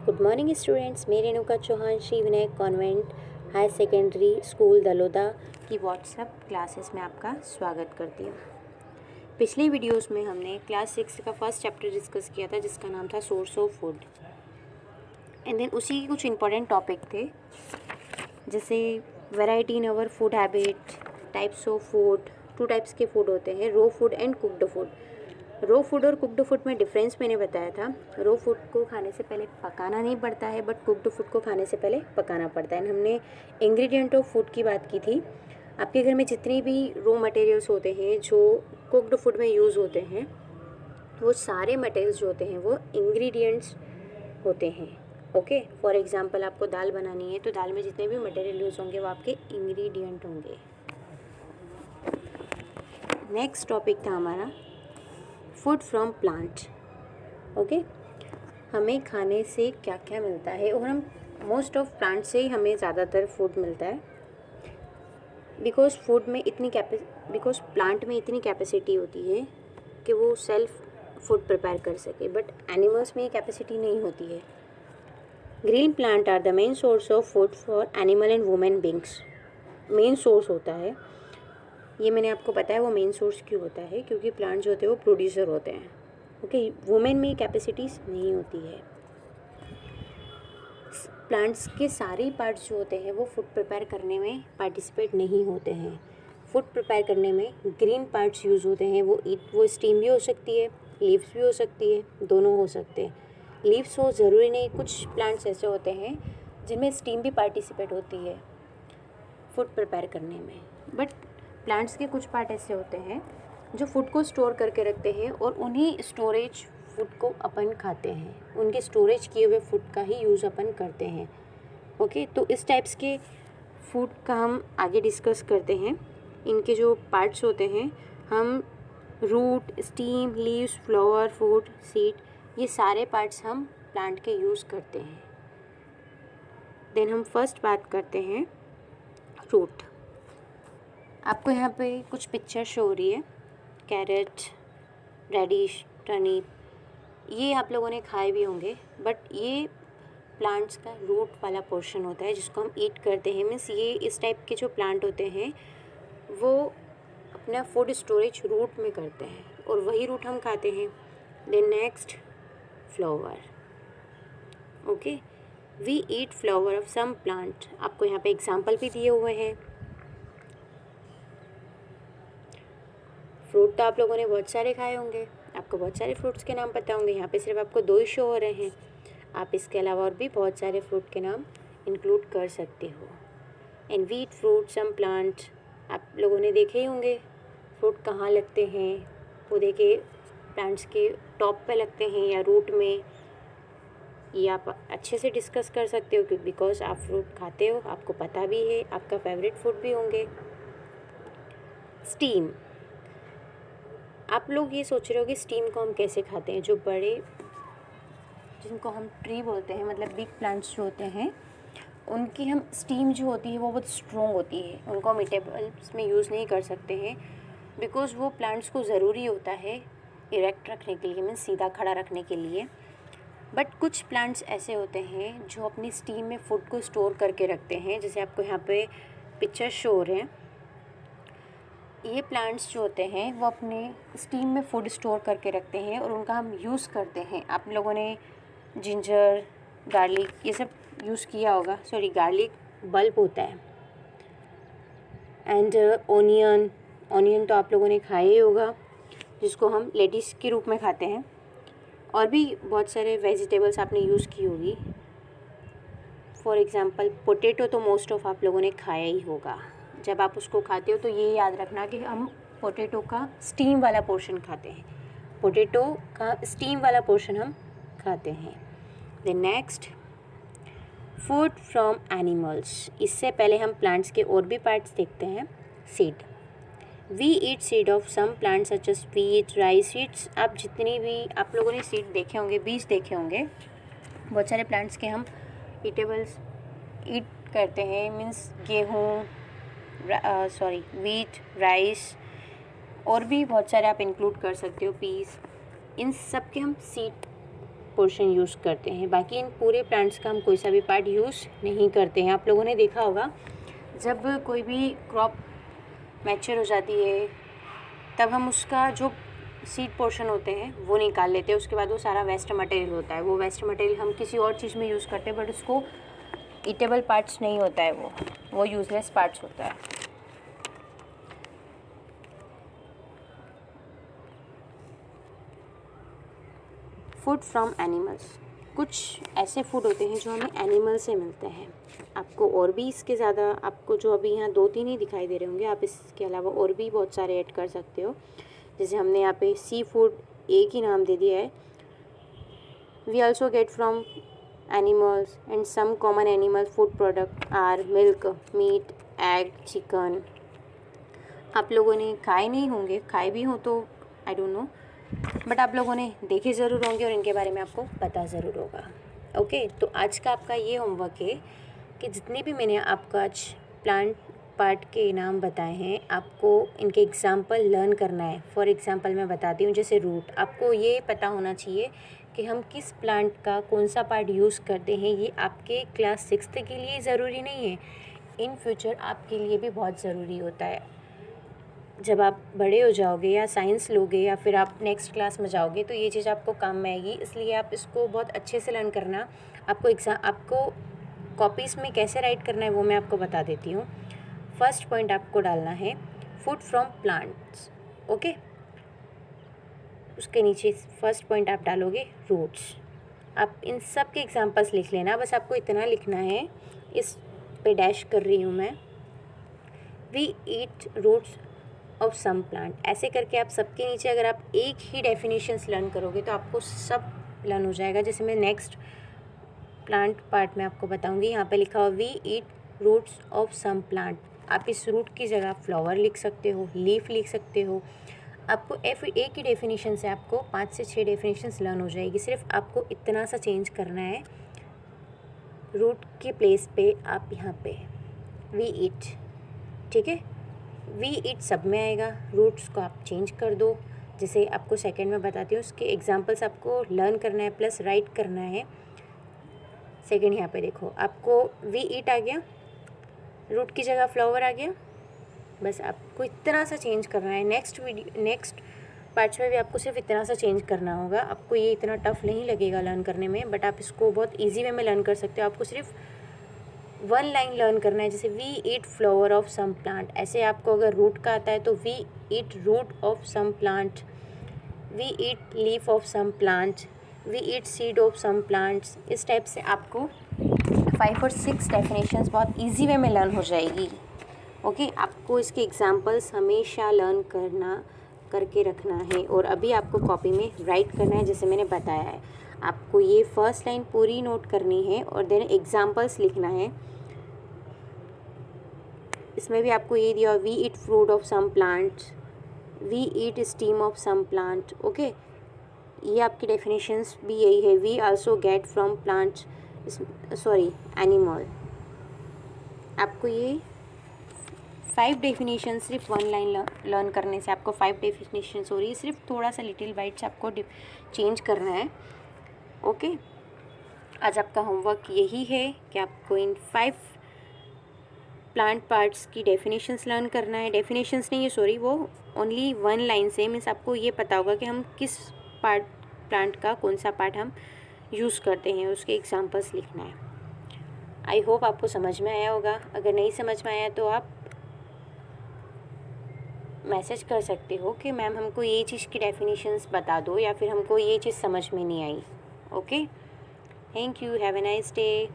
Good morning students. मैं Renuka Chauhan Shri Vinayak convent higher secondary school Daloda की WhatsApp classes में आपका स्वागत करती हूँ। पिछली वीडियोस में हमने क्लास 6 का फर्स्ट चैप्टर डिस्कस किया था जिसका नाम था source of food and then उसी के कुछ इंपॉर्टेंट टॉपिक थे जैसे variety in our food habit, types of food. 2 types के फूड होते हैं, raw food and cooked food. Raw food और कुक्ड फूड में डिफरेंस मैंने बताया था। रो फूड को खाने से पहले पकाना नहीं पड़ता है बट कुक्ड फूड को खाने से पहले पकाना पड़ता है। हमने इंग्रेडिएंट ऑफ फूड की बात की थी। आपके घर में जितनी भी रो मटेरियल्स होते हैं जो कुक्ड फूड में यूज़ होते हैं वो सारे मटेरियल्स जो होते हैं वो इंग्रेडिएंट्स होते हैं। ओके, फॉर एग्जांपल आपको दाल बनानी है तो दाल में जितने भी मटेरियल यूज़ होंगे वो आपके इंग्रेडिएंट होंगे। नेक्स्ट टॉपिक था हमारा फूड फ्रॉम प्लांट। ओके, हमें खाने से क्या क्या मिलता है और हम मोस्ट ऑफ प्लांट से ही हमें ज़्यादातर फूड मिलता है बिकॉज प्लांट में इतनी कैपेसिटी होती है कि वो सेल्फ फूड प्रिपेयर कर सके, बट एनिमल्स में ये कैपेसिटी नहीं होती है। Green plant are the main source of food for animal and women beings. Main source होता है, ये मैंने आपको बताया वो मेन सोर्स क्यों होता है, क्योंकि प्लांट जो होते हैं वो प्रोड्यूसर होते हैं। ओके, वुमेन में कैपेसिटीज़ नहीं होती है। प्लांट्स के सारे पार्ट्स जो होते हैं वो फूड प्रिपेयर करने में पार्टिसिपेट नहीं होते हैं। फूड प्रिपेयर करने में ग्रीन पार्ट्स यूज़ होते हैं। वो स्टीम भी हो सकती है, लीव्स भी हो सकती है, दोनों हो सकते हैं। लीव्स हो ज़रूरी नहीं, कुछ प्लांट्स ऐसे होते हैं जिनमें स्टीम भी पार्टिसिपेट होती है फूड प्रिपेयर करने में। बट प्लांट्स के कुछ पार्ट ऐसे होते हैं जो फूड को स्टोर करके रखते हैं और उन्हीं स्टोरेज फूड को अपन खाते हैं। उनके स्टोरेज किए हुए फूड का ही यूज़ अपन करते हैं। ओके, तो इस टाइप्स के फूड का हम आगे डिस्कस करते हैं। इनके जो पार्ट्स होते हैं, हम root, stem, leaves, flower, food, seed, ये सारे पार्ट्स हम प्लांट के यूज़ करते हैं। देन हम फर्स्ट बात करते हैं रूट। आपको यहाँ पे कुछ पिक्चर शो हो रही है, कैरेट, रेडिश, टर्निप, ये आप लोगों ने खाए भी होंगे बट ये प्लांट्स का रूट वाला पोर्शन होता है जिसको हम ईट करते हैं। मीन्स ये इस टाइप के जो प्लांट होते हैं वो अपना फूड स्टोरेज रूट में करते हैं और वही रूट हम खाते हैं। Then next flower. Okay, we eat flower of some plant. आपको यहाँ पे एग्जाम्पल भी दिए हुए हैं। फ्रूट तो आप लोगों ने बहुत सारे खाए होंगे, आपको बहुत सारे फ्रूट्स के नाम पता होंगे। यहाँ पे सिर्फ आपको 2 ही शो हो रहे हैं, आप इसके अलावा और भी बहुत सारे फ्रूट के नाम इंक्लूड कर सकते हो। And we eat fruit some plant. आप लोगों ने देखे ही होंगे फ्रूट कहाँ लगते हैं, वो देखे प्लांट्स के टॉप पे लगते हैं या रूट में। ये आप अच्छे से डिस्कस कर सकते हो क्योंकि बिकॉज आप फ्रूट खाते हो, आपको पता भी है, आपका फेवरेट फूड भी होंगे। स्टीम। आप लोग ये सोच रहे हो कि स्टीम को हम कैसे खाते हैं। जो बड़े, जिनको हम ट्री बोलते हैं, मतलब बिग प्लांट्स जो होते हैं, उनकी हम स्टीम जो होती है वो बहुत स्ट्रॉन्ग होती है। उनको हम ईटेबल्स में यूज़ नहीं कर सकते हैं बिकॉज़ वो प्लांट्स को ज़रूरी होता है इरेक्ट रखने के लिए, मीन्स सीधा खड़ा रखने के लिए। बट कुछ प्लांट्स ऐसे होते हैं जो अपनी स्टीम में फूड को स्टोर करके रखते हैं, जैसे आपको यहाँ पे पिक्चर शो हो रहे हैं। ये प्लांट्स जो होते हैं वो अपने स्टीम में फूड स्टोर करके रखते हैं और उनका हम यूज़ करते हैं। आप लोगों ने जिंजर, गार्लिक ये सब यूज़ किया होगा। सॉरी, गार्लिक बल्ब होता है। एंड ऑनियन तो आप लोगों ने खाया ही होगा, जिसको हम लेडिस के रूप में खाते हैं। और भी बहुत सारे वेजिटेबल्स आपने यूज़ की होगी। फॉर एग्ज़ाम्पल पोटैटो तो मोस्ट ऑफ आप लोगों ने खाया ही होगा। जब आप उसको खाते हो तो ये याद रखना कि हम पोटैटो का स्टीम वाला पोर्शन खाते हैं। पोटैटो का स्टीम वाला पोर्शन हम खाते हैं। The next, food from animals. इससे पहले हम प्लांट्स के और भी पार्ट्स देखते हैं। Seed. We eat seed of some plants such as wheat, rice. Seeds आप जितनी भी आप लोगों ने सीड देखे होंगे, बीज देखे होंगे, बहुत सारे प्लांट्स के हम ईटेबल्स ईट करते हैं। मीन्स गेहूँ, व्हीट, राइस और भी बहुत सारे आप इंक्लूड कर सकते हो, पीस। इन सब के हम सीड पोर्शन यूज़ करते हैं, बाकी इन पूरे प्लांट्स का हम कोई सा भी पार्ट यूज़ नहीं करते हैं। आप लोगों ने देखा होगा जब कोई भी क्रॉप मैच्योर हो जाती है तब हम उसका जो सीड पोर्शन होते हैं वो निकाल लेते हैं, उसके बाद वो सारा वेस्ट मटेरियल होता है। वो वेस्ट मटेरियल हम किसी और चीज़ में यूज़ करते हैं, बट उसको ईटेबल पार्ट्स नहीं होता है, वो यूज़लेस पार्ट्स होता है। फूड फ्रॉम एनिमल्स, कुछ ऐसे फूड होते हैं जो हमें एनिमल से मिलते हैं। आपको और भी इसके ज़्यादा, आपको जो अभी यहाँ 2-3 ही दिखाई दे रहे होंगे, आप इसके अलावा और भी बहुत सारे ऐड कर सकते हो। जैसे हमने यहाँ पे सी फूड एक ही नाम दे दिया है। We also get from animals and some common animal food product are milk, meat, egg, chicken. आप लोगों ने खाए नहीं होंगे, खाए भी हो तो आई डोंट नो, बट आप लोगों ने देखे ज़रूर होंगे और इनके बारे में आपको पता ज़रूर होगा। ओके, तो आज का आपका ये होमवर्क है कि जितने भी मैंने आपको आज प्लांट पार्ट के नाम बताए हैं, आपको इनके एग्जाम्पल लर्न करना है। फॉर एग्जाम्पल मैं बताती हूँ, जैसे रूट, आपको ये पता होना चाहिए कि हम किस प्लांट का कौन सा पार्ट यूज़ करते हैं। ये आपके क्लास 6th के लिए ज़रूरी नहीं है, इन फ्यूचर आपके लिए भी बहुत ज़रूरी होता है। जब आप बड़े हो जाओगे या साइंस लोगे या फिर आप नेक्स्ट क्लास में जाओगे तो ये चीज़ आपको काम में आएगी, इसलिए आप इसको बहुत अच्छे से लर्न करना। आपको कॉपीज़ में कैसे राइट करना है वो मैं आपको बता देती हूँ। फर्स्ट पॉइंट आपको डालना है फूड फ्रॉम प्लांट्स। ओके, उसके नीचे फर्स्ट पॉइंट आप डालोगे रूट्स। आप इन सब के एग्जांपल्स लिख लेना, बस आपको इतना लिखना है, इस पे डैश कर रही हूँ मैं। We eat roots of some plant, ऐसे करके आप सबके नीचे अगर आप एक ही डेफिनेशंस लर्न करोगे तो आपको सब लर्न हो जाएगा। जैसे मैं नेक्स्ट प्लांट पार्ट में आपको बताऊंगी, यहाँ पे लिखा हुआ we eat roots of some plant. आप इस रूट की जगह फ्लावर लिख सकते हो, लीफ लिख सकते हो। आपको एक ही डेफिनेशन से आपको 5 से 6 डेफिनेशंस लर्न हो जाएगी। सिर्फ आपको इतना सा चेंज करना है, रूट के प्लेस पे आप यहाँ पे वी ईट, ठीक है, वी ईट सब में आएगा, रूट्स को आप चेंज कर दो। जैसे आपको सेकंड में बताती हूँ, उसके एग्जांपल्स आपको लर्न करना है प्लस राइट करना है। सेकंड यहाँ पे देखो, आपको वी ईट आ गया, रूट की जगह फ्लावर आ गया, बस आपको इतना सा चेंज करना है। नेक्स्ट पार्ट्स में भी आपको सिर्फ इतना सा चेंज करना होगा। आपको ये इतना टफ नहीं लगेगा लर्न करने में, बट आप इसको बहुत ईजी वे में लर्न कर सकते हो। आपको सिर्फ 1 लाइन लर्न करना है, जैसे we eat flower of some plant. ऐसे आपको अगर रूट का आता है तो we eat root of some plant, we eat leaf of some plant, we eat seed of some plants. इस टाइप से आपको 5 और 6 डेफिनेशंस बहुत इजी वे में लर्न हो जाएगी। ओके, आपको इसके एग्जांपल्स हमेशा लर्न करके रखना है और अभी आपको कॉपी में राइट करना है जैसे मैंने बताया है। आपको ये फर्स्ट लाइन पूरी नोट करनी है और देन एग्जांपल्स लिखना है। इसमें भी आपको ये दिया, we eat fruit of some plant, we eat stem of some plant. Okay, ये आपकी डेफिनेशंस भी यही है। We also get from plant, animal. आपको ये 5 डेफिनेशन सिर्फ 1 लाइन लर्न करने से आपको 5 डेफिनेशन हो रही है। सिर्फ थोड़ा सा लिटिल बाइट्स आपको चेंज करना है। ओके, आज आपका होमवर्क यही है कि आपको इन 5 प्लांट पार्ट्स की डेफिनेशंस लर्न करना है। डेफिनेशंस नहीं है, सॉरी, वो ओनली 1 लाइन से मीन्स आपको ये पता होगा कि हम किस प्लांट का कौन सा पार्ट हम यूज़ करते हैं, उसके एग्जांपल्स लिखना है। आई होप आपको समझ में आया होगा। अगर नहीं समझ में आया तो आप मैसेज कर सकते हो कि मैम हमको ये चीज़ की डेफिनेशंस बता दो या फिर हमको ये चीज़ समझ में नहीं आई। Okay, thank you, have a nice day.